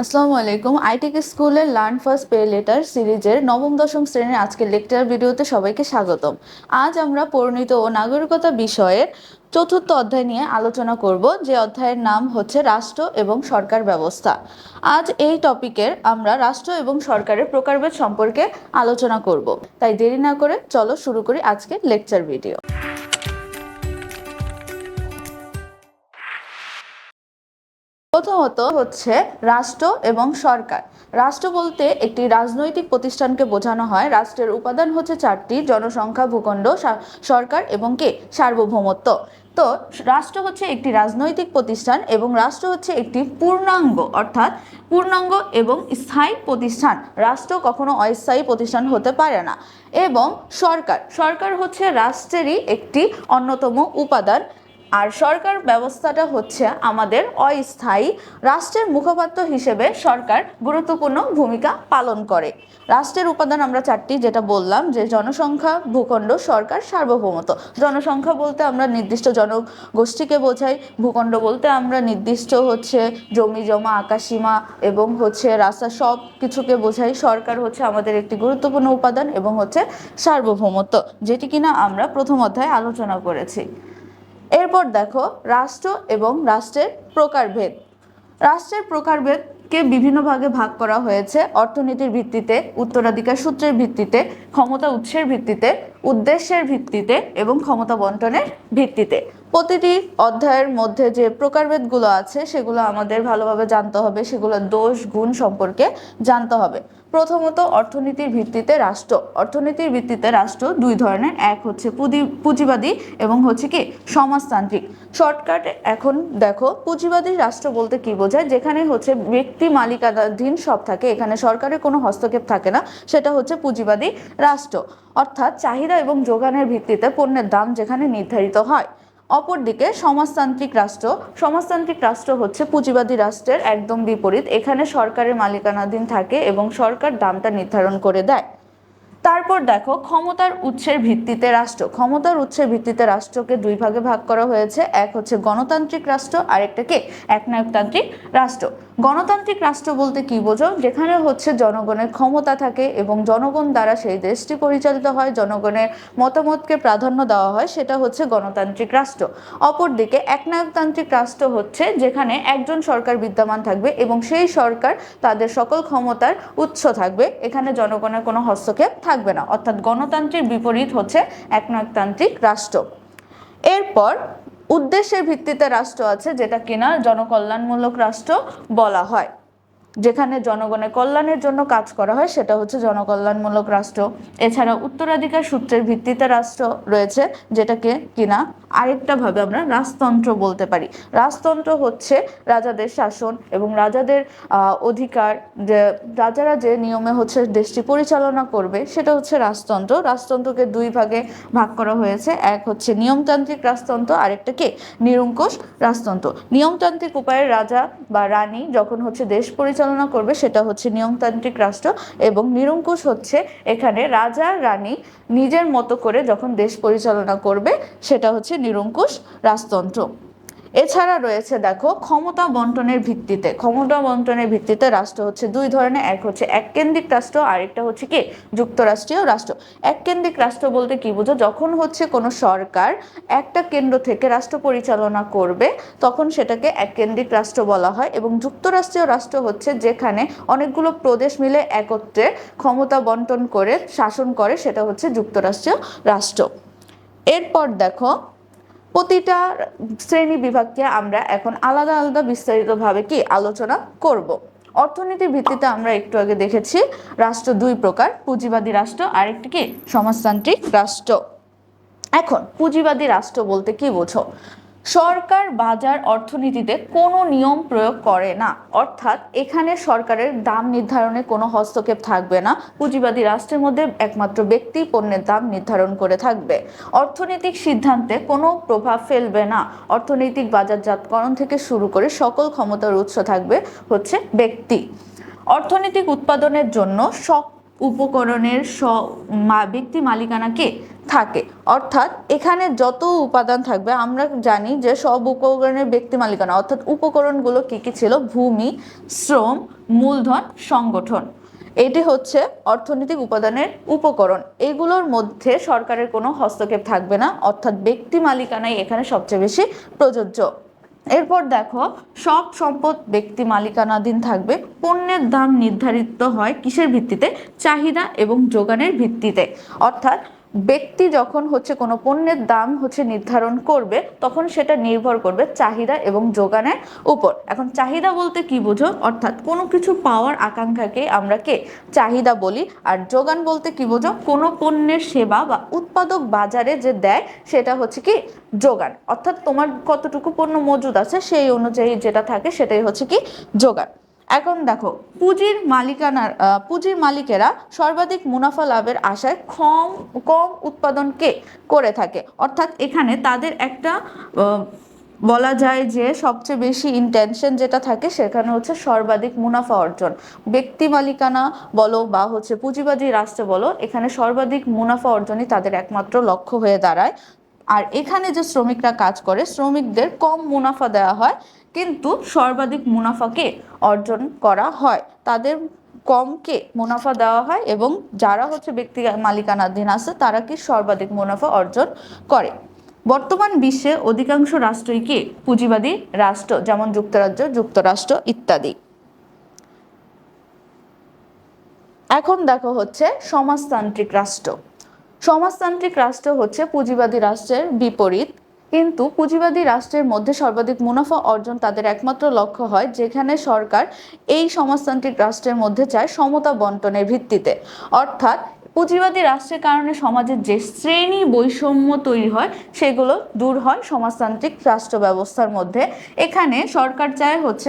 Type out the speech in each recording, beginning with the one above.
আসসালামু আলাইকুম। আইটেক স্কুলের লার্ন ফার্স্ট পে লেটার সিরিজের নবম দশম শ্রেণীর আজকের লেকচার ভিডিওতে সবাইকে স্বাগতম। আজ আমরা পরিণত ও নাগরিকতা বিষয়ের চতুর্থ অধ্যায় নিয়ে আলোচনা করব, যে অধ্যায়ের নাম হচ্ছে রাষ্ট্র এবং সরকার ব্যবস্থা। আজ এই টপিকের আমরা রাষ্ট্র এবং সরকারের প্রকারভেদ সম্পর্কে আলোচনা করব। তাই দেরি না করে চলো শুরু করি আজকের লেকচার ভিডিও। প্রথমত হচ্ছে রাষ্ট্র এবং সরকার। রাষ্ট্র বলতে একটি রাজনৈতিক প্রতিষ্ঠানকে বোঝানো হয়। রাষ্ট্রের উপাদান হচ্ছে চারটি: জনসংখ্যা, ভূখণ্ড, সরকার এবং সার্বভৌমত্ব। তো রাষ্ট্র হচ্ছে একটি রাজনৈতিক প্রতিষ্ঠান এবং রাষ্ট্র হচ্ছে একটি পূর্ণাঙ্গ অর্থাৎ পূর্ণাঙ্গ এবং স্থায়ী প্রতিষ্ঠান। রাষ্ট্র কখনো অস্থায়ী প্রতিষ্ঠান হতে পারে না। এবং সরকার হচ্ছে রাষ্ট্রেরই একটি অন্যতম উপাদান। আর সরকার ব্যবস্থাটা হচ্ছে আমাদের অস্থায়ী। রাষ্ট্রের মুখপাত্র হিসেবে সরকার গুরুত্বপূর্ণ ভূমিকা পালন করে। রাষ্ট্রের উপাদান আমরা চারটি, যেটা বললাম, যে জনসংখ্যা, ভূখণ্ড, সরকার, সার্বভৌমত্ব। জনসংখ্যা বলতে আমরা নির্দিষ্ট জনগোষ্ঠীকে বোঝাই। ভূখণ্ড বলতে আমরা নির্দিষ্ট হচ্ছে জমি জমা, আকাশসীমা এবং হচ্ছে রাস্তা, সব কিছুকে বোঝাই। সরকার হচ্ছে আমাদের একটি গুরুত্বপূর্ণ উপাদান এবং হচ্ছে সার্বভৌমত্ব, যেটি কিনা আমরা প্রথম অধ্যায়ে আলোচনা করেছি। এরপর দেখো রাষ্ট্র এবং রাষ্ট্রের প্রকারভেদ। রাষ্ট্রের প্রকারভেদকে বিভিন্ন ভাগে ভাগ করা হয়েছে: অর্থনীতির ভিত্তিতে, উত্তরাধিকার সূত্রের ভিত্তিতে, ক্ষমতা উৎসের ভিত্তিতে, উদ্দেশ্যের ভিত্তিতে এবং ক্ষমতা বন্টনের ভিত্তিতে। প্রতিটি অধ্যায়ের মধ্যে যে প্রকারভেদগুলো আছে সেগুলো আমাদের ভালোভাবে জানতে হবে, সেগুলোর দোষ গুণ সম্পর্কে জানতে হবে। প্রথমত অর্থনীতির ভিত্তিতে রাষ্ট্র। অর্থনীতির ভিত্তিতে রাষ্ট্র দুই ধরনের, এক হচ্ছে পুঁজিবাদী এবং হচ্ছে কি সমাজতান্ত্রিক। শর্টকাটে এখন দেখো, পুঁজিবাদী রাষ্ট্র বলতে কি বোঝায়? যেখানে হচ্ছে ব্যক্তি মালিকানাধীন সব থাকে, এখানে সরকারের কোনো হস্তক্ষেপ থাকে না, সেটা হচ্ছে পুঁজিবাদী রাষ্ট্র। অর্থাৎ চাহিদা এবং যোগানের ভিত্তিতে পণ্যের দাম যেখানে নির্ধারিত হয়। অপরদিকে সমাজতান্ত্রিক রাষ্ট্র হচ্ছে পুঁজিবাদী রাষ্ট্রের একদম বিপরীত। এখানে সরকারের মালিকানাধীন থাকে এবং সরকার দামটা নির্ধারণ করে দেয়। তারপর দেখো ক্ষমতার উৎসের ভিত্তিতে রাষ্ট্র। ক্ষমতার উৎসের ভিত্তিতে রাষ্ট্রকে দুই ভাগে ভাগ করা হয়েছে, এক হচ্ছে গণতান্ত্রিক রাষ্ট্র, আরেকটা কি একনায়কতান্ত্রিক রাষ্ট্র। গণতান্ত্রিক রাষ্ট্র বলতে কি বোঝো? যেখানে হচ্ছে জনগণের ক্ষমতা থাকে এবং জনগণ দ্বারা সেই দেশটি পরিচালিত হয়, জনগণের মতামতকে প্রাধান্য দেওয়া হয়, সেটা হচ্ছে গণতান্ত্রিক রাষ্ট্র। অপরদিকে একনায়কতান্ত্রিক রাষ্ট্র হচ্ছে যেখানে একজন সরকার বিদ্যমান থাকবে এবং সেই সরকার তাদের সকল ক্ষমতার উৎস থাকবে, এখানে জনগণের কোনো হস্তক্ষেপ থাকবে না। অর্থাৎ গণতান্ত্রিক বিপরীত হচ্ছে একনায়কতান্ত্রিক রাষ্ট্র। এরপর উদ্দেশ্যের ভিত্তিতে রাষ্ট্র আছে, যেটা কিনা জনকল্যাণমূলক রাষ্ট্র বলা হয়। যেখানে জনগণের কল্যাণের জন্য কাজ করা হয়, সেটা হচ্ছে জনকল্যাণমূলক রাষ্ট্র। এছাড়া উত্তরাধিকার সূত্রের ভিত্তিতে রাষ্ট্র রয়েছে, যেটাকে কিনা আরেকটা ভাবে আমরা রাজতন্ত্র বলতে পারি। রাজতন্ত্র হচ্ছে রাজাদের শাসন এবং রাজাদের অধিকার, যে রাজারা যে নিয়মে হচ্ছে দেশটি পরিচালনা করবে, সেটা হচ্ছে রাজতন্ত্র। রাজতন্ত্রকে দুই ভাগে ভাগ করা হয়েছে, এক হচ্ছে নিয়মতান্ত্রিক রাজতন্ত্র, আরেকটা কি নিরঙ্কুশ রাজতন্ত্র। নিয়মতান্ত্রিক উপায়ে রাজা বা রানী যখন হচ্ছে দেশ পরিচালনা করবে, সেটা হচ্ছে নিয়মতান্ত্রিক রাষ্ট্র। এবং নিরঙ্কুশ হচ্ছে এখানে রাজা রানী নিজের মতো করে যখন দেশ পরিচালনা করবে, সেটা হচ্ছে নিরঙ্কুশ রাজতন্ত্র। এছাড়া রয়েছে দেখো ক্ষমতা বন্টনের ভিত্তিতে। ক্ষমতা বন্টনের ভিত্তিতে রাষ্ট্র হচ্ছে দুই ধরনের, এক হচ্ছে এককেন্দ্রিক রাষ্ট্র, আরেকটা হচ্ছে কি যুক্তরাষ্ট্রীয় রাষ্ট্র। এককেন্দ্রিক রাষ্ট্র বলতে কি বোঝো? যখন হচ্ছে কোনো সরকার একটা কেন্দ্র থেকে রাষ্ট্র পরিচালনা করবে, তখন সেটাকে এককেন্দ্রিক রাষ্ট্র বলা হয়। এবং যুক্তরাষ্ট্রীয় রাষ্ট্র হচ্ছে যেখানে অনেকগুলো প্রদেশ মিলে একত্রে ক্ষমতা বন্টন করে শাসন করে, সেটা হচ্ছে যুক্তরাষ্ট্রীয় রাষ্ট্র। এরপর দেখো প্রতিটা শ্রেণী বিভাগকে আমরা এখন আলাদা আলাদা বিস্তারিতভাবে কি আলোচনা করব। অর্থনীতির ভিত্তিতে আমরা একটু আগে দেখেছি রাষ্ট্র দুই প্রকার, পুঁজিবাদী রাষ্ট্র আর একটি কি সমাজতান্ত্রিক রাষ্ট্র। এখন পুঁজিবাদী রাষ্ট্র বলতে কি বোঝো? সরকার বাজার অর্থনীতিতে কোনো নিয়ম প্রয়োগ করে না, অর্থাৎ এখানে সরকারের দাম নির্ধারণে কোনো হস্তক্ষেপ থাকবে না। পুঁজিবাদী রাষ্ট্রের মধ্যে একমাত্র ব্যক্তি পণ্যের দাম নির্ধারণ করে থাকবে। অর্থনৈতিক সিদ্ধান্তে কোনো প্রভাব ফেলবে না। অর্থনৈতিক বাজারজাতকরণ থেকে শুরু করে সকল ক্ষমতার উৎস থাকবে হচ্ছে ব্যক্তি। অর্থনৈতিক উৎপাদনের জন্য সব উপকরণের ব্যক্তি মালিকানাকে থাকে। অর্থাৎ এখানে যত উপাদান থাকবে, আমরা জানি যে সব উপকরণের ব্যক্তি মালিকানা, অর্থাৎ উপকরণগুলো কি কি ছিল? ভূমি, শ্রম, মূলধন, সংগঠন। এটি হচ্ছে অর্থনৈতিক উপাদানের উপকরণ। এগুলোর মধ্যে সরকারের কোনো হস্তক্ষেপ থাকবে না, অর্থাৎ ব্যক্তি মালিকানাই এখানে সবচেয়ে বেশি প্রযোজ্য। এরপর দেখো, সব সম্পদ ব্যক্তি মালিকানাধীন থাকবে। পণ্যের দাম নির্ধারিত হয় কিসের ভিত্তিতে? চাহিদা এবং যোগানের ভিত্তিতে। অর্থাৎ ব্যক্তি যখন হচ্ছে কোনো পণ্যের দাম হচ্ছে নির্ধারণ করবে, তখন সেটা নির্ভর করবে চাহিদা এবং যোগানের উপর। এখন চাহিদা বলতে কি বোঝো? অর্থাৎ কোনো কিছু পাওয়ার আকাঙ্ক্ষাকে আমরা চাহিদা বলি। আর যোগান বলতে কি বোঝো? কোনো পণ্যের সেবা বা উৎপাদক বাজারে যে দেয় সেটা হচ্ছে কি যোগান। অর্থাৎ তোমার কতটুকু পণ্য মজুদ আছে সেই অনুযায়ী যেটা থাকে সেটাই হচ্ছে কি যোগান। এখন দেখো, পুঁজির মালিকেরা সর্বাধিক মুনাফা লাভের আশায় কম উৎপাদনকে করে থাকে। অর্থাৎ এখানে তাদের একটা বলা যায় যে সবচেয়ে বেশি ইন্টেনশন যেটা থাকে সেখানে হচ্ছে সর্বাধিক মুনাফা অর্জন। ব্যক্তি মালিকানা বলো বা হচ্ছে পুঁজিবাদী রাষ্ট্র বলো, এখানে সর্বাধিক মুনাফা অর্জনই তাদের একমাত্র লক্ষ্য হয়ে দাঁড়ায়। আর এখানে যে শ্রমিকরা কাজ করে, শ্রমিকদের কম মুনাফা দেওয়া হয়, কিন্তু সর্বাধিক মুনাফাকে অর্জন করা হয়। তাদের কমকে মুনাফা দেওয়া হয় এবং যারা হচ্ছে ব্যক্তি মালিকানাধীন আছে তারা কি সর্বাধিক মুনাফা অর্জন করে। বর্তমান বিশ্বে অধিকাংশ রাষ্ট্রই কি পুঁজিবাদী রাষ্ট্র, যেমন যুক্তরাষ্ট্র ইত্যাদি। এখন দেখো হচ্ছে সমাজতান্ত্রিক রাষ্ট্র। সমাজতান্ত্রিক রাষ্ট্র হচ্ছে পুঁজিবাদী রাষ্ট্রের বিপরীত, কিন্তু পুঁজিবাদী রাষ্ট্রের মধ্যে সর্বাধিক মুনাফা অর্জন তাদের একমাত্র লক্ষ্য হয়, যেখানে সরকার এই সমাজতান্ত্রিক রাষ্ট্রের মধ্যে চায় সমতা বন্টনের ভিত্তিতে। অর্থাৎ পুঁজিবাদী রাষ্ট্রের কারণে সমাজের যে শ্রেণী বৈষম্য তৈরি হয় সেগুলো দূর হয় সমাজতান্ত্রিক রাষ্ট্র ব্যবস্থার মধ্যে। এখানে সরকার চায় হচ্ছে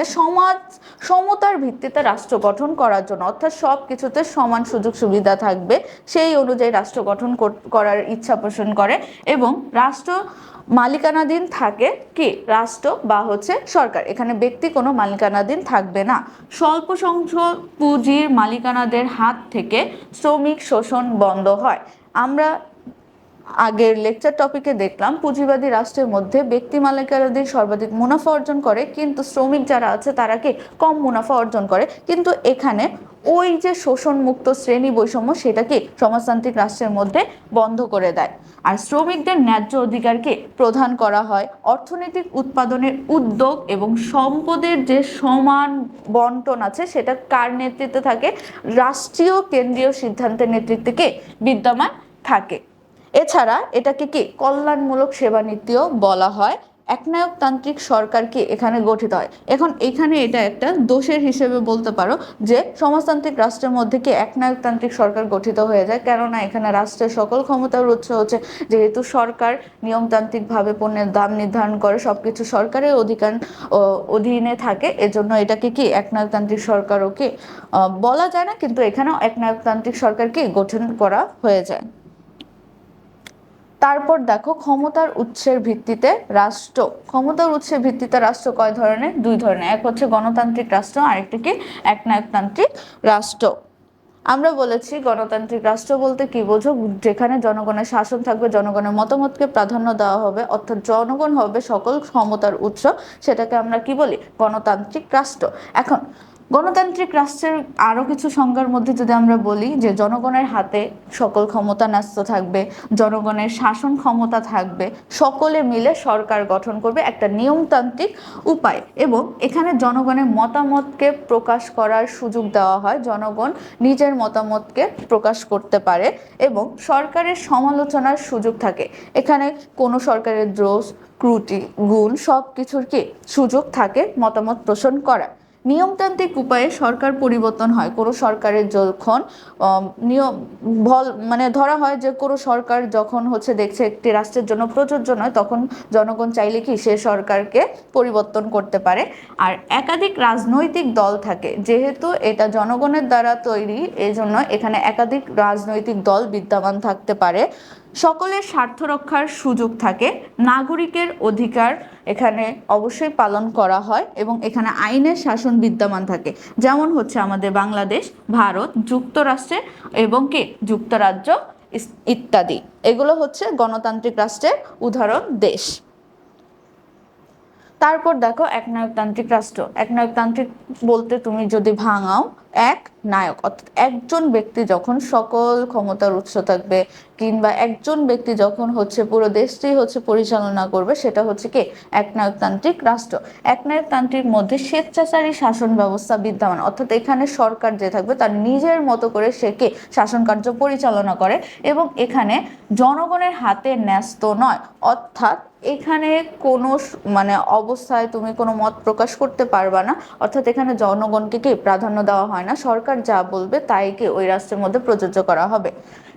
সমতার ভিত্তিতে রাষ্ট্র গঠন করার জন্য, অর্থাৎ সব কিছুতে সমান সুযোগ সুবিধা থাকবে সেই অনুযায়ী রাষ্ট্র গঠন করার ইচ্ছা পোষণ করে। এবং রাষ্ট্র মালিকানাধীন থাকে কি রাষ্ট্র বা হচ্ছে সরকার, এখানে ব্যক্তি কোনো মালিকানাধীন থাকবে না। স্বল্প সংখ্যক পুঁজির মালিকানাদের হাত থেকে শ্রমিক শোষণ বন্ধ হয়। আমরা আগের লেকচার টপিকে দেখলাম পুঁজিবাদী রাষ্ট্রের মধ্যে ব্যক্তি মালিকানাধীন সর্বাধিক মুনাফা অর্জন করে, কিন্তু শ্রমিক যারা আছে তারা কি কম মুনাফা অর্জন করে। কিন্তু এখানে ওই যে শোষণ মুক্ত শ্রেণী বৈষম্য সেটা কি সমাজতান্ত্রিক রাষ্ট্রের মধ্যে বন্ধ করে দেয়। আর শ্রমিকদের ন্যায্য অধিকারকে প্রদান করা হয়। অর্থনৈতিক উৎপাদনের উদ্যোগ এবং সম্পদের যে সমান বন্টন আছে সেটা কার নেতৃত্বে থাকে? রাষ্ট্রীয় কেন্দ্রীয় সিদ্ধান্তের নেতৃত্বে কে বিদ্যমান থাকে। এছাড়া এটাকে কি কল্যাণমূলক সেবা নীতিও বলা হয়। একনায়কতান্ত্রিক সরকার কি এখানে গঠিত হয়। এখন এখানে এটা একটা দোষের হিসেবে বলতে পারো যে সমাজতান্ত্রিক রাষ্ট্রের মধ্যে কি একনায়কতান্ত্রিক সরকার গঠিত হয়ে যায়, কেননা এখানে রাষ্ট্রের সকল ক্ষমতার উৎস হচ্ছে, যেহেতু সরকার নিয়মতান্ত্রিকভাবে পণ্যের দাম নির্ধারণ করে, সবকিছু সরকারের অধীনে থাকে, এজন্য এটাকে কি একনায়কতান্ত্রিক সরকারও কি বলা যায় না, কিন্তু এখানেও একনায়কতান্ত্রিক সরকারকে গঠন করা হয়ে যায়। তারপর দেখো ক্ষমতার উৎসের ভিত্তিতে রাষ্ট্র। ক্ষমতার উৎসের ভিত্তিতে রাষ্ট্র কয় ধরনের? দুই ধরনের, এক হচ্ছে গণতান্ত্রিক রাষ্ট্র, আরেকটা কি একনায়কতান্ত্রিক রাষ্ট্র। আমরা বলেছি গণতান্ত্রিক রাষ্ট্র বলতে কি বোঝো? যেখানে জনগণের শাসন থাকবে, জনগণের মতামতকে প্রাধান্য দেওয়া হবে, অর্থাৎ জনগণ হবে সকল ক্ষমতার উৎস, সেটাকে আমরা কি বলি? গণতান্ত্রিক রাষ্ট্র। এখন গণতান্ত্রিক রাষ্ট্রের আরও কিছু সংজ্ঞার মধ্যে যদি আমরা বলি যে জনগণের হাতে সকল ক্ষমতা ন্যস্ত থাকবে, জনগণের শাসন ক্ষমতা থাকবে, সকলে মিলে সরকার গঠন করবে একটা নিয়মতান্ত্রিক উপায়, এবং এখানে জনগণের মতামতকে প্রকাশ করার সুযোগ দেওয়া হয়, জনগণ নিজের মতামতকে প্রকাশ করতে পারে এবং সরকারের সমালোচনার সুযোগ থাকে। এখানে কোনো সরকারের দোষ ত্রুটি গুণ সব কিছুর কি সুযোগ থাকে মতামত পোষণ করার। নিয়মতান্ত্রিক উপায়ে সরকার পরিবর্তন হয়। কোনো সরকারের যখন ধরা হয় যে কোনো সরকার যখন হচ্ছে দেখছে একটি রাষ্ট্রের জন্য প্রযোজ্য নয়, তখন জনগণ চাইলে কি সে সরকারকে পরিবর্তন করতে পারে। আর একাধিক রাজনৈতিক দল থাকে, যেহেতু এটা জনগণের দ্বারা তৈরি, এই জন্য এখানে একাধিক রাজনৈতিক দল বিদ্যমান থাকতে পারে। সকলের স্বার্থ রক্ষার সুযোগ থাকে। নাগরিকের অধিকার এখানে অবশ্যই পালন করা হয় এবং এখানে আইনের শাসন বিদ্যমান থাকে, যেমন হচ্ছে আমাদের বাংলাদেশ, ভারত, যুক্তরাষ্ট্রে এবং যুক্তরাজ্য ইত্যাদি। এগুলো হচ্ছে গণতান্ত্রিক রাষ্ট্রের উদাহরণ দেশ। তারপর দেখো একনায়কতান্ত্রিক রাষ্ট্র। একনায়কতান্ত্রিক বলতে তুমি যদি ভাঙাও, এক নায়ক অর্থাৎ একজন ব্যক্তি যখন সকল ক্ষমতার উৎস থাকবে, কিংবা একজন ব্যক্তি যখন হচ্ছে পুরো দেশটি হচ্ছে পরিচালনা করবে, সেটা হচ্ছে কি একনায়কতান্ত্রিক রাষ্ট্র। একনায়কতান্ত্রিক মধ্যে স্বেচ্ছাচারী শাসন ব্যবস্থা বিদ্যমান, অর্থাৎ এখানে সরকার যে থাকবে তার নিজের মতো করে সে কে শাসন কার্য পরিচালনা করে, এবং এখানে জনগণের হাতে ন্যস্ত নয়। অর্থাৎ এখানে কোনো মানে অবস্থায় তুমি কোনো মত প্রকাশ করতে পারবা না, অর্থাৎ এখানে জনগণকে কি প্রাধান্য দেওয়া হয় না, সরকার যা বলবে তাই কি ওই রাষ্ট্রের মধ্যে প্রযোজ্য করা হবে।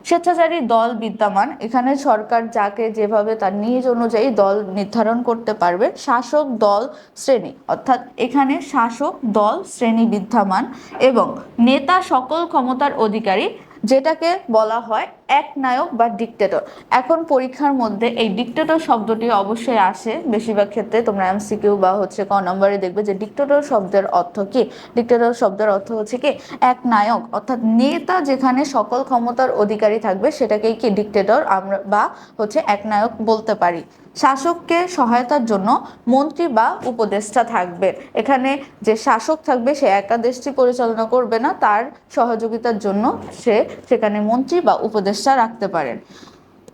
স্বেচ্ছাচারী দল বিদ্যমান, এখানে সরকার যাকে যেভাবে তার নিজ অনুযায়ী দল নির্ধারণ করতে পারবে। শাসক দল শ্রেণী, অর্থাৎ এখানে শাসক দল শ্রেণী বিদ্যমান, এবং নেতা সকল ক্ষমতার অধিকারী, যেটাকে বলা হয় একনায়ক বা ডিক্টেটর। এখন পরীক্ষার মধ্যে এই ডিক্টেটর শব্দটি অবশ্যই আসে, বেশিরভাগ ক্ষেত্রে তোমরা এমসিকিউ বা হচ্ছে ক নম্বরে দেখবে যে ডিক্টেটর শব্দের অর্থ কি। ডিক্টেটর শব্দের অর্থ হচ্ছে কি একনায়ক, অর্থাৎ নেতা যেখানে সকল ক্ষমতার অধিকারী থাকবে সেটাকেই কি ডিক্টেটর আমরা বা হচ্ছে একনায়ক বলতে পারি। শাসককে সহায়তার জন্য মন্ত্রী বা উপদেষ্টা থাকবে। এখানে যে শাসক থাকবে সে একা দেশটি পরিচালনা করবে না, তার সহযোগিতার জন্য সে সেখানে মন্ত্রী বা উপদেষ্টা রাখতে পারেন।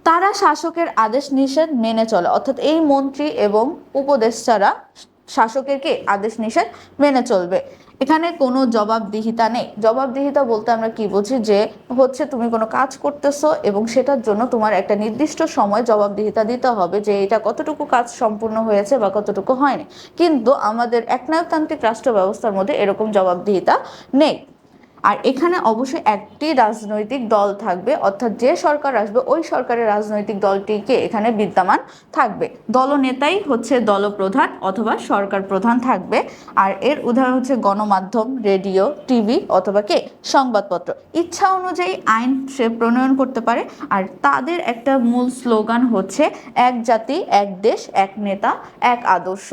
তারা শাসকের আদেশ নিষেধ মেনে চলে, অর্থাৎ এই মন্ত্রী এবং উপদেষ্টারা শাসকের কি আদেশ নিষেধ মেনে চলবে। এখানে কোনো জবাবদিহিতা নেই। জবাবদিহিতা বলতে আমরা কি বুঝি, যে হচ্ছে তুমি কোনো কাজ করতেছো এবং সেটার জন্য তোমার একটা নির্দিষ্ট সময় জবাবদিহিতা দিতে হবে, যে এটা কতটুকু কাজ সম্পূর্ণ হয়েছে বা কতটুকু হয়নি। কিন্তু আমাদের একনায়কতান্ত্রিক রাষ্ট্র ব্যবস্থার মধ্যে এরকম জবাবদিহিতা নেই। আর এখানে অবশ্যই একটি রাজনৈতিক দল থাকবে, অর্থাৎ যে সরকার আসবে ওই সরকারের রাজনৈতিক দলটিকে এখানে বিদ্যমান থাকবে। দলনেতাই হচ্ছে দলপ্রধান অথবা সরকার প্রধান থাকবে। আর এর উদাহরণ হচ্ছে গণমাধ্যম, রেডিও, টিভি অথবা কে সংবাদপত্র। ইচ্ছা অনুযায়ী আইন সে প্রণয়ন করতে পারে। আর তাদের একটা মূল স্লোগান হচ্ছে এক জাতি, এক দেশ, এক নেতা, এক আদর্শ।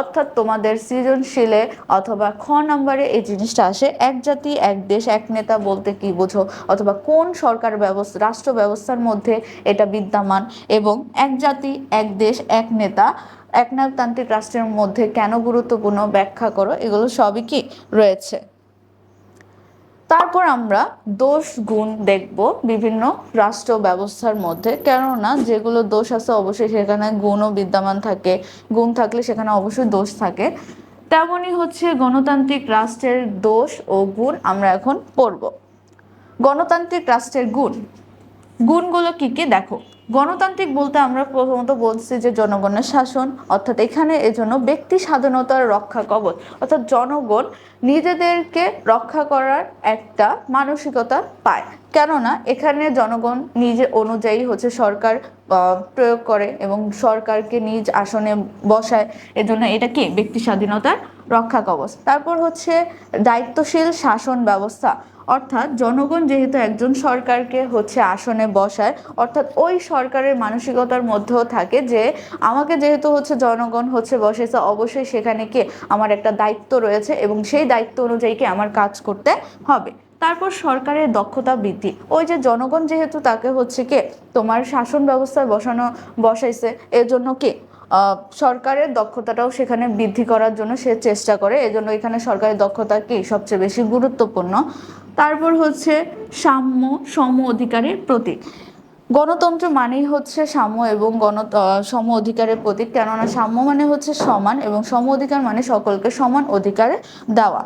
অর্থাৎ তোমাদের সৃজনশীলে অথবা খ নম্বরে এই জিনিসটা আসে, এক জাতি এক দেশ এক নেতা বলতে কি বোঝো, অথবা কোন সরকার ব্যবস্থা রাষ্ট্র ব্যবস্থার মধ্যে এটা বিদ্যমান, এবং এক জাতি এক দেশ এক নেতা একনায়কতান্ত্রিক রাষ্ট্রের মধ্যে কেন গুরুত্বপূর্ণ ব্যাখ্যা করো। এগুলো সবই কি রয়েছে। তারপর আমরা দোষ গুণ দেখব বিভিন্ন রাষ্ট্র ব্যবস্থার মধ্যে, কেননা যেগুলো দোষ আছে অবশ্যই সেখানে গুণও বিদ্যমান থাকে, গুণ থাকলে সেখানে অবশ্যই দোষ থাকে। তেমনই হচ্ছে গণতান্ত্রিক রাষ্ট্রের দোষ ও গুণ আমরা এখন পড়ব। গণতান্ত্রিক রাষ্ট্রের গুণ, গুণগুলো কি কি দেখো। গণতান্ত্রিক বলতে আমরা প্রথমত বলছি যে জনগণের শাসন, অর্থাৎ এখানে এজন্য ব্যক্তি স্বাধীনতার রক্ষা কবচ, অর্থাৎ জনগণ নিজেদেরকে রক্ষা করার একটা মানসিকতা পায়, কেননা এখানে জনগণ নিজে অনুযায়ী হচ্ছে সরকার প্রয়োগ করে এবং সরকারকে নিজ আসনে বসায়, এজন্য এটা কি ব্যক্তি স্বাধীনতার রক্ষা কবচ। তারপর হচ্ছে দায়িত্বশীল শাসন ব্যবস্থা, অর্থাৎ জনগণ যেহেতু একজন সরকারকে হচ্ছে আসনে বসায়, অর্থাৎ ওই সরকারের মানসিকতার মধ্যেও থাকে যে আমাকে যেহেতু হচ্ছে জনগণ হচ্ছে বসেছে, অবশ্যই সেখানে কি আমার একটা দায়িত্ব রয়েছে এবং সেই দায়িত্ব অনুযায়ী কি আমার কাজ করতে হবে। তারপর সরকারের দক্ষতা বৃদ্ধি, ওই যে জনগণ যেহেতু তাকে হচ্ছে কি তোমার শাসন ব্যবস্থায় বসাইছে, এজন্য কি সরকারের দক্ষতাটাও সেখানে বৃদ্ধি করার জন্য সে চেষ্টা করে, এজন্য এখানে সরকারের দক্ষতা কি সবচেয়ে বেশি গুরুত্বপূর্ণ। তারপর হচ্ছে সাম্য সম অধিকারের প্রতীক। গণতন্ত্র মানেই হচ্ছে সাম্য এবং সম অধিকারের প্রতীক, কেননা সাম্য মানে হচ্ছে সমান এবং সম অধিকার মানে সকলকে সমান অধিকার দেওয়া।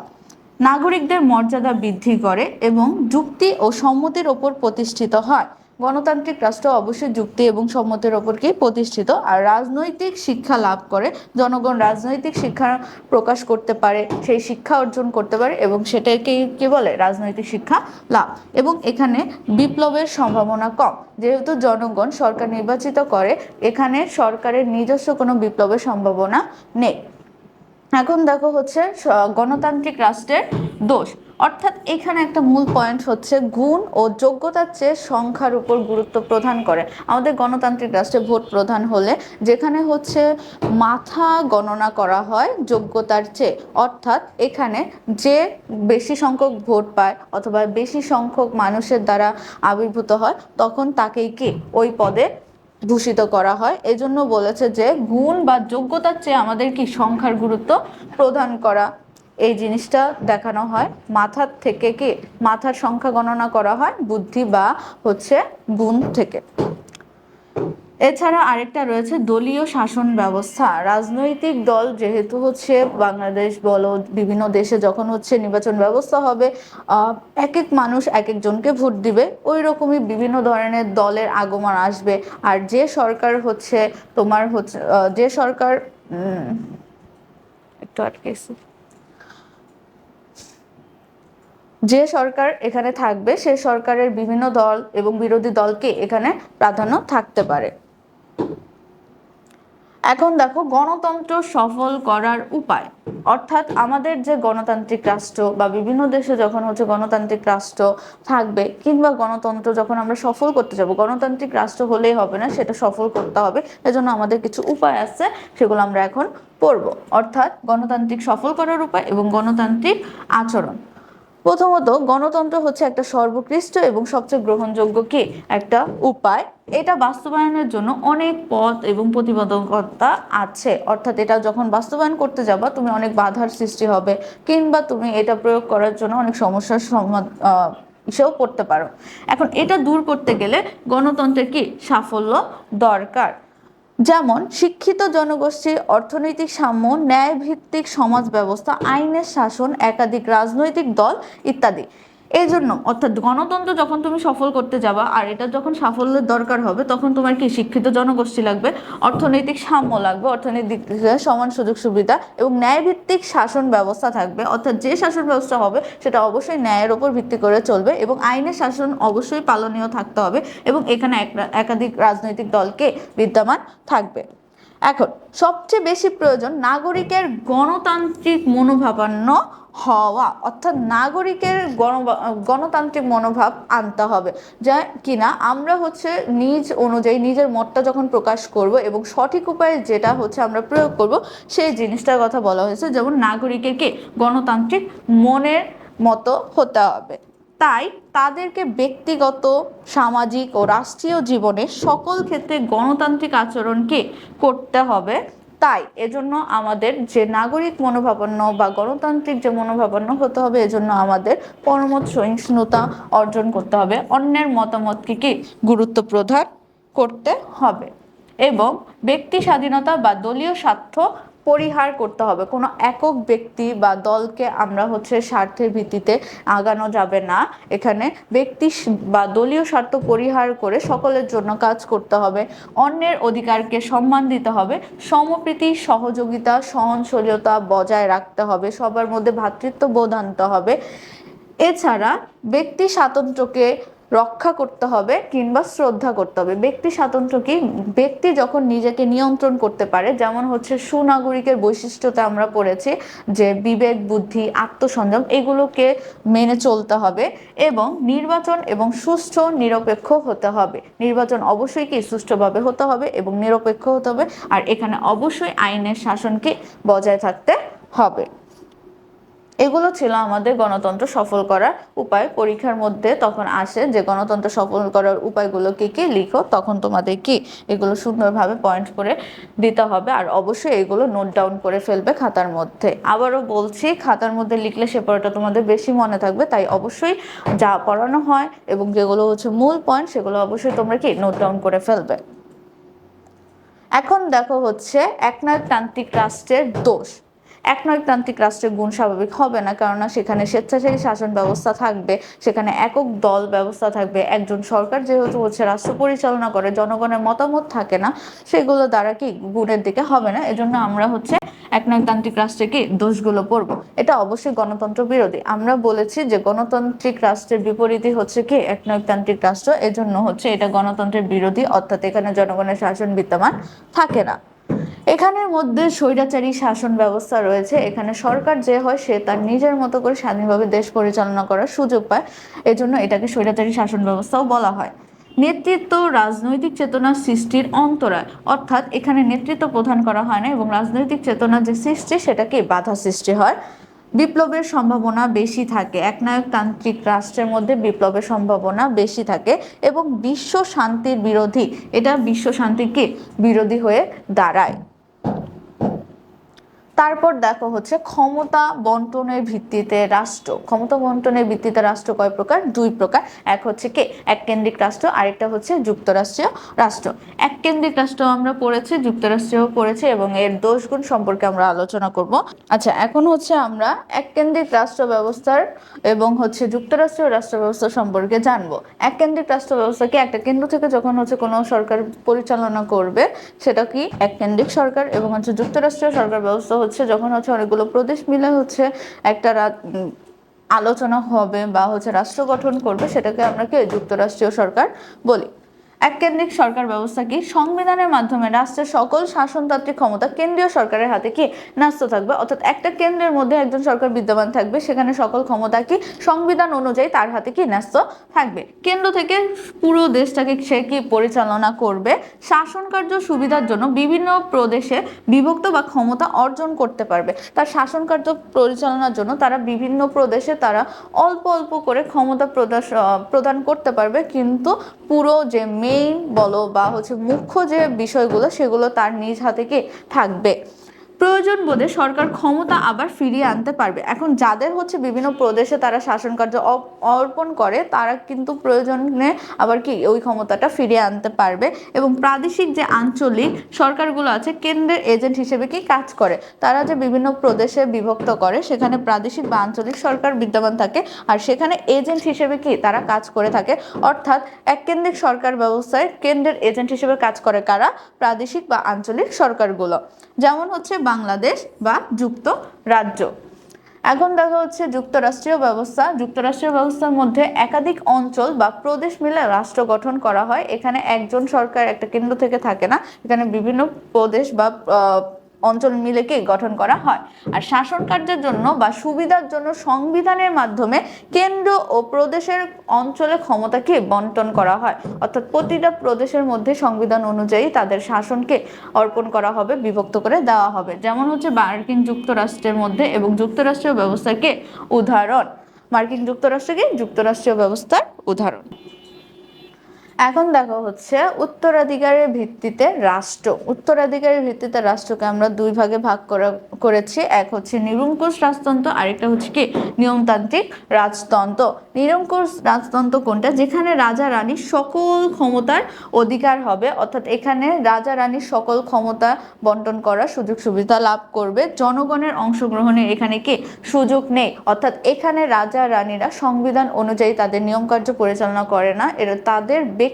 নাগরিকদের মর্যাদা বৃদ্ধি করে এবং যুক্তি ও সম্মতির ওপর প্রতিষ্ঠিত হয়। গণতান্ত্রিক রাষ্ট্র অবশ্যই যুক্তি এবং সম্মতির ওপর কি প্রতিষ্ঠিত। আর রাজনৈতিক শিক্ষা লাভ করে, জনগণ রাজনৈতিক শিক্ষা প্রকাশ করতে পারে, সেই শিক্ষা অর্জন করতে পারে এবং সেটাকেই কি বলে রাজনৈতিক শিক্ষা লাভ। এবং এখানে বিপ্লবের সম্ভাবনা কম, যেহেতু জনগণ সরকার নির্বাচিত করে, এখানে সরকারের নিজস্ব কোনো বিপ্লবের সম্ভাবনা নেই। এখন দেখো হচ্ছে গণতান্ত্রিক রাষ্ট্রের দোষ। অর্থাৎ এখানে একটা মূল পয়েন্ট হচ্ছে গুণ ও যোগ্যতার চেয়ে সংখ্যার উপর গুরুত্ব প্রদান করে। আমাদের গণতান্ত্রিক রাষ্ট্রে ভোট প্রধান হলে যেখানে হচ্ছে মাথা গণনা করা হয় যোগ্যতার চেয়ে, অর্থাৎ এখানে যে বেশি সংখ্যক ভোট পায় অথবা বেশি সংখ্যক মানুষের দ্বারা আবির্ভূত হয় তখন তাকেই কি ওই পদে ভূষিত করা হয়। এজন্য বলেছে যে গুণ বা যোগ্যতার চেয়ে আমাদের কি সংখ্যার গুরুত্ব প্রদান করা, এই জিনিসটা দেখানো হয়। মাথার থেকে কি মাথার সংখ্যা গণনা করা হয় বুদ্ধি বা হচ্ছে গুণ থেকে। এছাড়া আরেকটা রয়েছে দলীয় শাসন ব্যবস্থা। রাজনৈতিক দল যেহেতু হচ্ছে বাংলাদেশ বলো বিভিন্ন দেশে যখন হচ্ছে নির্বাচন ব্যবস্থা হবে, এক এক মানুষ এক একজনকে ভোট দিবে, ওই রকমই বিভিন্ন ধরনের দলের আগমন আসবে। আর যে সরকার হচ্ছে তোমার হচ্ছে যে সরকার একটু আটকেছি, যে সরকার এখানে থাকবে সে সরকারের বিভিন্ন দল এবং বিরোধী দলকে এখানে প্রাধান্য থাকতে পারে। এখন দেখো গণতন্ত্র সফল করার উপায়, অর্থাৎ আমাদের যে গণতান্ত্রিক রাষ্ট্র বা বিভিন্ন দেশে যখন হচ্ছে গণতান্ত্রিক রাষ্ট্র থাকবে কিংবা গণতন্ত্র যখন আমরা সফল করতে যাব, গণতান্ত্রিক রাষ্ট্র হলেই হবে না, সেটা সফল করতে হবে। এজন্য আমাদের কিছু উপায় আছে, সেগুলো আমরা এখন পড়ব। অর্থাৎ গণতান্ত্রিক সফল করার উপায় এবং গণতান্ত্রিক আচরণ। প্রথমত গণতন্ত্র হচ্ছে একটা সর্বোৎকৃষ্ট এবং সবচেয়ে গ্রহণযোগ্য কি একটা উপায়। এটা বাস্তবায়নের জন্য অনেক পথ এবং প্রতিবন্ধকতা আছে, অর্থাৎ এটা যখন বাস্তবায়ন করতে যাবা তুমি অনেক বাধার সৃষ্টি হবে কিংবা তুমি এটা প্রয়োগ করার জন্য অনেক সমস্যার হিসেবেও পড়তে পারো। এখন এটা দূর করতে গেলে গণতন্ত্রের কি সাফল্য দরকার, যেমন শিক্ষিত জনগোষ্ঠী, অর্থনৈতিক সাম্য, ন্যায়ভিত্তিক সমাজ ব্যবস্থা, আইনের শাসন, একাধিক রাজনৈতিক দল ইত্যাদি। এই জন্য অর্থাৎ গণতন্ত্র যখন তুমি সফল করতে যাবা আর এটা যখন সাফল্যের দরকার হবে তখন তোমার কি শিক্ষিত জনগোষ্ঠী লাগবে, অর্থনৈতিক সাম্য লাগবে, অর্থনৈতিক সমান সুযোগ সুবিধা এবং ন্যায়ভিত্তিক শাসন ব্যবস্থা থাকবে, অর্থাৎ যে শাসন ব্যবস্থা হবে সেটা অবশ্যই ন্যায়ের উপর ভিত্তি করে চলবে এবং আইনের শাসন অবশ্যই পালনীয় থাকতে হবে এবং এখানে একাধিক রাজনৈতিক দলকে বিদ্যমান থাকবে। এখন সবচেয়ে বেশি প্রয়োজন নাগরিকের গণতান্ত্রিক মনোভাবাপন্ন হওয়া, অর্থাৎ নাগরিকের গণতান্ত্রিক মনোভাব আনতে হবে, যা কিনা আমরা হচ্ছে নিজ অনুযায়ী নিজের মতটা যখন প্রকাশ করব এবং সঠিক উপায়ে যেটা হচ্ছে আমরা প্রয়োগ করব সেই জিনিসটার কথা বলা হয়েছে। যেমন নাগরিকের কি গণতান্ত্রিক মনের মতো হতে হবে, তাই তাদেরকে ব্যক্তিগত, সামাজিক ও রাষ্ট্রীয় জীবনে সকল ক্ষেত্রে গণতান্ত্রিক আচরণকে করতে হবে। তাই এজন্য আমাদের যে নাগরিক মনোভাবাপন্ন বা গণতান্ত্রিক যে মনোভাবাপন্ন হতে হবে, এজন্য আমাদের পরমত সহিষ্ণুতা অর্জন করতে হবে, অন্যের মতামতকে কি গুরুত্ব প্রদান করতে হবে এবং ব্যক্তি স্বাধীনতা বা দলীয় স্বার্থ পরিহার করতে হবে। কোনো একক ব্যক্তি বা দলকে আমরা হচ্ছে স্বার্থের ভিত্তিতে আগানো যাবে না, এখানে ব্যক্তি বা দলীয় স্বার্থ পরিহার করে সকলের জন্য কাজ করতে হবে, অন্যের অধিকারকে সম্মান দিতে হবে, সমপ্রীতি, সহযোগিতা, সহনশীলতা বজায় রাখতে হবে, সবার মধ্যে ভ্রাতৃত্ববোধ আনতে হবে। এছাড়া ব্যক্তি স্বাতন্ত্র্যকে রক্ষা করতে হবে কিংবা শ্রদ্ধা করতে হবে। ব্যক্তি স্বাতন্ত্র্য কি, ব্যক্তি যখন নিজেকে নিয়ন্ত্রণ করতে পারে, যেমন হচ্ছে সুনাগরিকের বৈশিষ্ট্যতে আমরা পড়েছি যে বিবেক, বুদ্ধি, আত্মসংযম, এগুলোকে মেনে চলতে হবে এবং নির্বাচন এবং সুষ্ঠু নিরপেক্ষ হতে হবে। নির্বাচন অবশ্যই কি সুষ্ঠুভাবে হতে হবে এবং নিরপেক্ষ হতে হবে, আর এখানে অবশ্যই আইনের শাসনকে বজায় থাকতে হবে। এগুলো ছিল আমাদের গণতন্ত্র সফল করার উপায়। পরীক্ষার মধ্যে তখন আসে যে গণতন্ত্র সফল করার উপায়গুলো কি কি লিখো, তখন তোমাদের কি এগুলো সুন্দরভাবে পয়েন্ট করে দিতে হবে আর অবশ্যই এগুলো নোট ডাউন করে ফেলবে খাতার মধ্যে। আবারও বলছি, খাতার মধ্যে লিখলে সে পড়াটা তোমাদের বেশি মনে থাকবে, তাই অবশ্যই যা পড়ানো হয় এবং যেগুলো হচ্ছে মূল পয়েন্ট সেগুলো অবশ্যই তোমরা কি নোট ডাউন করে ফেলবে। এখন দেখো হচ্ছে একনায়কতান্ত্রিক রাষ্ট্রের দোষ। একনায়কতান্ত্রিক রাষ্ট্রের গুণ স্বাভাবিক হবে না, কেননা সেখানে স্বেচ্ছাসেবী শাসন ব্যবস্থা থাকবে, সেখানে একক দল ব্যবস্থা থাকবে, একজন সরকার যেহেতু হচ্ছে রাষ্ট্র পরিচালনা করে, জনগণের মতামত থাকে না, সেগুলো দ্বারা কি গুণের দিকে হবে না। এজন্য আমরা হচ্ছে একনায়কতান্ত্রিক রাষ্ট্রে কি দোষগুলো পড়বো। এটা অবশ্যই গণতন্ত্র বিরোধী। আমরা বলেছি যে গণতান্ত্রিক রাষ্ট্রের বিপরীতই হচ্ছে কি একনায়কতান্ত্রিক রাষ্ট্র, এজন্য হচ্ছে এটা গণতন্ত্রের বিরোধী, অর্থাৎ এখানে জনগণের শাসন বিদ্যমান থাকে না। এখানের মধ্যে স্বৈরাচারী শাসন ব্যবস্থা রয়েছে। এখানে সরকার যে হয় সে তার নিজের মতো করে স্বাধীনভাবে দেশ পরিচালনা করার সুযোগ পায়, এজন্য এটাকে স্বৈরাচারী শাসন ব্যবস্থাও বলা হয়। নেতৃত্ব রাজনৈতিক চেতনা সৃষ্টির অন্তরায়, অর্থাৎ এখানে নেতৃত্ব প্রদান করা হয় না এবং রাজনৈতিক চেতনা যে সৃষ্টি সেটাকে বাধা সৃষ্টি হয়। বিপ্লবের সম্ভাবনা বেশি থাকে, একনায়কতান্ত্রিক রাষ্ট্রের মধ্যে বিপ্লবের সম্ভাবনা বেশি থাকে এবং বিশ্ব শান্তির বিরোধী, এটা বিশ্ব শান্তিকে বিরোধী হয়ে দাঁড়ায়। তারপর দেখো হচ্ছে ক্ষমতা বন্টনের ভিত্তিতে রাষ্ট্র। ক্ষমতা বন্টনের ভিত্তিতে রাষ্ট্র কয় প্রকার? দুই প্রকার। এক হচ্ছে কি এককেন্দ্রিক রাষ্ট্র, আরেকটা হচ্ছে যুক্তরাষ্ট্রীয় রাষ্ট্র। এককেন্দ্রিক রাষ্ট্র আমরা পড়েছি, যুক্তরাষ্ট্রীয় পড়েছি এবং এর দোষ গুণ সম্পর্কে আমরা আলোচনা করব। আচ্ছা, এখন হচ্ছে আমরা এককেন্দ্রিক রাষ্ট্র ব্যবস্থার এবং হচ্ছে যুক্তরাষ্ট্রীয় রাষ্ট্র ব্যবস্থা সম্পর্কে জানবো। এককেন্দ্রিক রাষ্ট্র ব্যবস্থা কি একটা কেন্দ্র থেকে যখন হচ্ছে কোনো সরকার পরিচালনা করবে সেটা কি এককেন্দ্রিক সরকার, এবং হচ্ছে যুক্তরাষ্ট্রীয় সরকার ব্যবস্থা হচ্ছে যখন হচ্ছে অনেকগুলো প্রদেশ মিলে হচ্ছে একটা আলোচনা হবে বা হচ্ছে রাষ্ট্র গঠন করবে, সেটাকে আমরা কি যুক্তরাষ্ট্রীয় সরকার বলি। এককেন্দ্রিক সরকার ব্যবস্থা কি সংবিধানের মাধ্যমে রাষ্ট্রের সকল শাসনতান্ত্রিক ক্ষমতা কেন্দ্রীয় সরকারের হাতে কি ন্যস্ত থাকবে, অর্থাৎ একটা কেন্দ্রের মধ্যে একজন সরকার বিদ্যমান থাকবে, সেখানে সকল ক্ষমতা কি সংবিধান অনুযায়ী তার হাতে কি ন্যস্ত থাকবে। কেন্দ্র থেকে পুরো দেশটাকে সে কি পরিচালনা করবে, শাসন কার্য সুবিধার জন্য বিভিন্ন প্রদেশে বিভক্ত বা ক্ষমতা অর্জন করতে পারবে। তার শাসন কার্য পরিচালনার জন্য তারা বিভিন্ন প্রদেশে তারা অল্প অল্প করে ক্ষমতা প্রদান করতে পারবে, কিন্তু পুরো যে মেইন বলো বা হচ্ছে মুখ্য যে বিষয়গুলো সেগুলো তার নিজ হাতে কি থাকবে। প্রয়োজন বোধে সরকার ক্ষমতা আবার ফিরিয়ে আনতে পারবে। এখন যাদের হচ্ছে বিভিন্ন প্রদেশে তারা শাসন কার্য অর্পণ করে তারা কিন্তু প্রয়োজনে আবার কি ওই ক্ষমতাটা ফিরিয়ে আনতে পারবে। এবং প্রাদেশিক যে আঞ্চলিক সরকারগুলো আছে কেন্দ্রের এজেন্ট হিসেবে কি কাজ করে, তারা যে বিভিন্ন প্রদেশে বিভক্ত করে সেখানে প্রাদেশিক বা আঞ্চলিক সরকার বিদ্যমান থাকে আর সেখানে এজেন্ট হিসেবে কি তারা কাজ করে থাকে। অর্থাৎ এককেন্দ্রিক সরকার ব্যবস্থায় কেন্দ্রের এজেন্ট হিসেবে কাজ করে কারা? প্রাদেশিক বা আঞ্চলিক সরকারগুলো, যেমন হচ্ছে বাংলাদেশ বা যুক্তরাজ্য। এখন দেখা হচ্ছে যুক্তরাষ্ট্রীয় ব্যবস্থা। যুক্তরাষ্ট্রীয় ব্যবস্থার মধ্যে একাধিক অঞ্চল বা প্রদেশ মিলে রাষ্ট্র গঠন করা হয়। এখানে একজন সরকার একটা কেন্দ্র থেকে থাকে না, এখানে বিভিন্ন প্রদেশ বা অঞ্চল মিলে কি গঠন করা হয়। আর শাসন কার্যের জন্য বা সুবিধার জন্য সংবিধানের মাধ্যমে কেন্দ্র ও প্রদেশের অঞ্চলে ক্ষমতাকে বন্টন করা হয়, অর্থাৎ প্রতিটা প্রদেশের মধ্যে সংবিধান অনুযায়ী তাদের শাসনকে অর্পণ করা হবে, বিভক্ত করে দেওয়া হবে। যেমন হচ্ছে মার্কিন যুক্তরাষ্ট্রের মধ্যে এবং যুক্তরাষ্ট্রীয় ব্যবস্থাকে উদাহরণ। মার্কিন যুক্তরাষ্ট্রকে যুক্তরাষ্ট্রীয় ব্যবস্থার উদাহরণ। এখন দেখো হচ্ছে উত্তরাধিকারের ভিত্তিতে রাষ্ট্র। উত্তরাধিকারের ভিত্তিতে রাষ্ট্রকে আমরা দুই ভাগে ভাগ করেছি। এক হচ্ছে নিরঙ্কুশ রাজতন্ত্র, আরেকটা হচ্ছে কি নিয়মতান্ত্রিক রাজতন্ত্র। নিরঙ্কুশ রাজতন্ত্র কোনটা? যেখানে রাজা রানীর সকল ক্ষমতার অধিকার হবে, অর্থাৎ এখানে রাজা রানীর সকল ক্ষমতা বন্টন করার সুযোগ সুবিধা লাভ করবে, জনগণের অংশগ্রহণের এখানে কি সুযোগ নেই। অর্থাৎ এখানে রাজা রানীরা সংবিধান অনুযায়ী তাদের নিয়মকার্য পরিচালনা করে না, এরা তাদের ব্যক্তি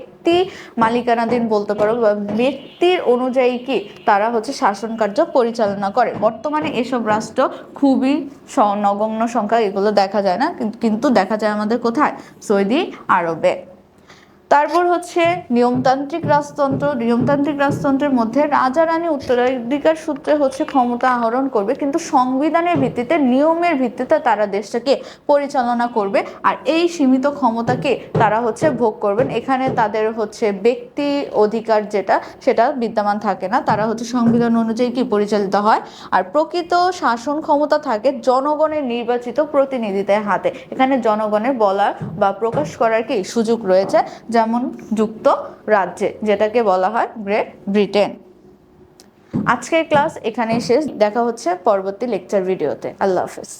মালিকানাধীন বলতে পারো বা ব্যক্তির অনুযায়ী কি তারা হচ্ছে শাসন কার্য পরিচালনা করে। বর্তমানে এসব রাষ্ট্র খুবই নগণ্য সংখ্যা, এগুলো দেখা যায় না, কিন্তু দেখা যায় আমাদের কোথায়? সৌদি আরবে। তারপর হচ্ছে নিয়মতান্ত্রিক রাজতন্ত্র। নিয়মতান্ত্রিক রাজতন্ত্রের মধ্যে রাজা রানী উত্তরাধিকার সূত্রে হচ্ছে ক্ষমতা আহরণ করবে, কিন্তু সংবিধানের ভিত্তিতে নিয়মের ভিত্তিতে তারা দেশটাকে পরিচালনা করবে আর এই সীমিত ক্ষমতাকে তারা হচ্ছে ভোগ করবেন। এখানে তাদের হচ্ছে ব্যক্তি অধিকার যেটা সেটা বিদ্যমান থাকে না, তারা হচ্ছে সংবিধান অনুযায়ী কি পরিচালিত হয়। আর প্রকৃত শাসন ক্ষমতা থাকে জনগণের নির্বাচিত প্রতিনিধিদের হাতে। এখানে জনগণের বলার বা প্রকাশ করার কি সুযোগ রয়েছে, যেমন যুক্তরাজ্যে, যেটাকে বলা হয় গ্রেট ব্রিটেন। আজকের ক্লাস এখানেই শেষ, দেখা হচ্ছে পরবর্তী লেকচার ভিডিওতে। আল্লাহ হাফেজ।